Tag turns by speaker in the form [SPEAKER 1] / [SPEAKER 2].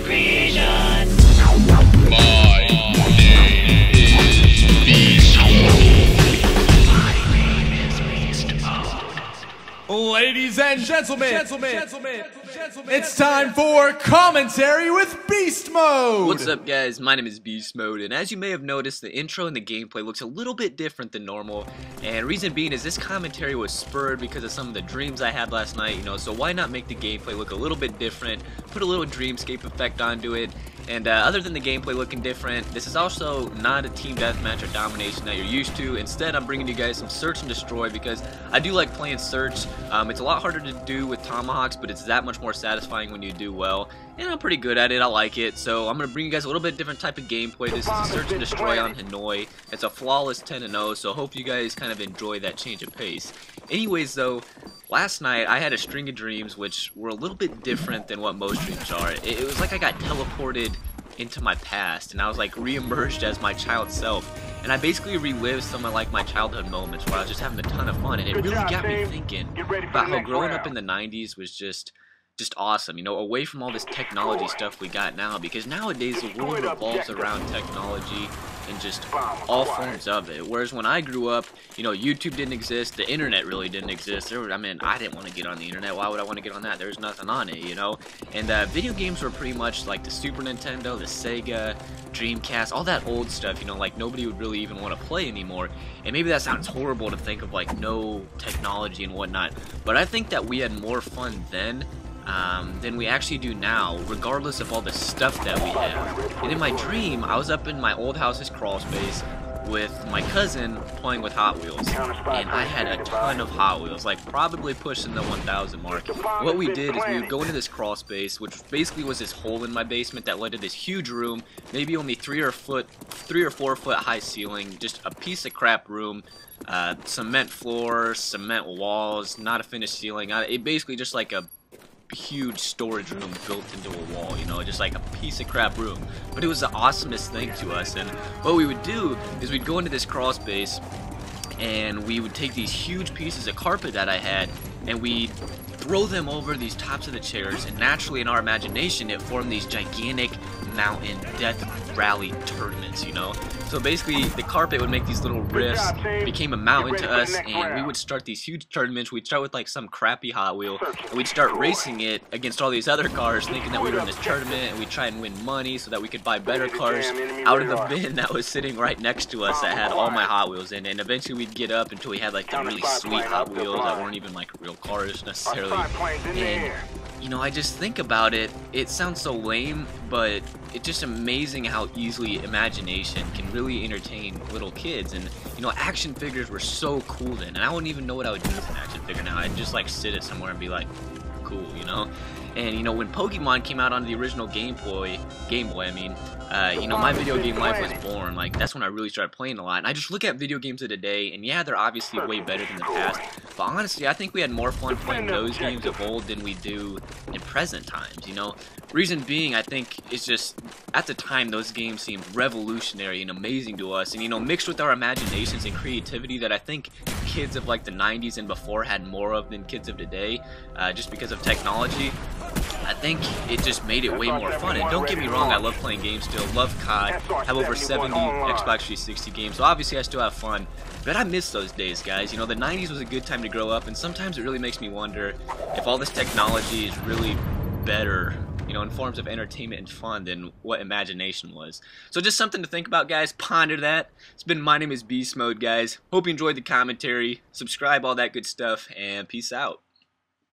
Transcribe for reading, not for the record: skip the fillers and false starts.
[SPEAKER 1] great creation.
[SPEAKER 2] My name is Beast Mode.
[SPEAKER 3] Ladies and gentlemen, it's time for commentary with Beast Mode!
[SPEAKER 4] What's up guys, my name is Beast Mode, and as you may have noticed, the intro and the gameplay looks a little bit different than normal, and reason being is this commentary was spurred because of some of the dreams I had last night, so why not make the gameplay look a little bit different, put a little dreamscape effect onto it, and other than the gameplay looking different, this is also not a team deathmatch or domination that you're used to. Instead, I'm bringing you guys some search and destroy because I do like playing search. It's a lot harder to do with tomahawks, but it's that much more satisfying when you do well. And I'm pretty good at it, I like it. So I'm going to bring you guys a little bit different type of gameplay. This is a search and destroy on Hanoi. It's a flawless 10-0, so I hope you guys kind of enjoy that change of pace. Anyways though, last night I had a string of dreams which were a little bit different than what most dreams are. It was like I got teleported into my past and I was like re-emerged as my child self, and I basically relived some of like my childhood moments where I was just having a ton of fun, and it really got me thinking about how growing up in the 90s was just awesome, away from all this technology stuff we got now, because nowadays the world revolves around technology and just all forms of it. Whereas when I grew up, YouTube didn't exist, the internet really didn't exist. I didn't want to get on the internet. Why would I want to get on that? There's nothing on it, And video games were pretty much like the Super Nintendo, the Sega, Dreamcast, all that old stuff, like nobody would really even want to play anymore. And maybe that sounds horrible to think of like no technology and whatnot, but I think that we had more fun then than we actually do now, regardless of all the stuff that we have. And in my dream, I was up in my old house's crawl space with my cousin playing with Hot Wheels, and I had a ton of Hot Wheels, like probably pushing the 1,000 mark. What we did is we would go into this crawl space, which basically was this hole in my basement that led to this huge room, maybe only 3 or 4 foot high ceiling, just a piece of crap room, cement floor, cement walls, not a finished ceiling. It basically just like a huge storage room built into a wall, just like a piece of crap room. But it was the awesomest thing to us, and what we would do is we'd go into this crawl space and we would take these huge pieces of carpet that I had and we'd throw them over these tops of the chairs, and naturally in our imagination it formed these gigantic mountain death rally tournaments, So basically the carpet would make these little rifts, became a mountain to us, and we would start these huge tournaments. We'd start with like some crappy Hot Wheel, and we'd start racing it against all these other cars, thinking that we were in this tournament, and we'd try and win money so that we could buy better cars out of the bin that was sitting right next to us that had all my Hot Wheels in it. And eventually we'd get up until we had like the really sweet Hot Wheels that weren't even like real cars necessarily. And I just think about it, it sounds so lame, but it's just amazing how easily imagination can really entertain little kids. And action figures were so cool then, and I wouldn't even know what I would do with an action figure now. I'd just like sit it somewhere and be like, cool, And when Pokemon came out on the original Game Boy, my video game life was born. Like, that's when I really started playing a lot. And I just look at video games of today, and yeah, they're obviously way better than the past, but honestly, I think we had more fun playing those games of old than we do in present times, Reason being, I think, is just, at the time, those games seemed revolutionary and amazing to us, and mixed with our imaginations and creativity that I think kids of like the 90s and before had more of than kids of today, just because of technology. I think it just made it way more fun. And don't get me wrong, I love playing games still, love COD, have over 70 Xbox 360 games, so obviously I still have fun, but I miss those days, guys. The 90s was a good time to grow up, and sometimes it really makes me wonder if all this technology is really better, in forms of entertainment and fun than what imagination was. So just something to think about, guys. Ponder that. My name is Beast Mode, guys. Hope you enjoyed the commentary. Subscribe, all that good stuff, and peace out.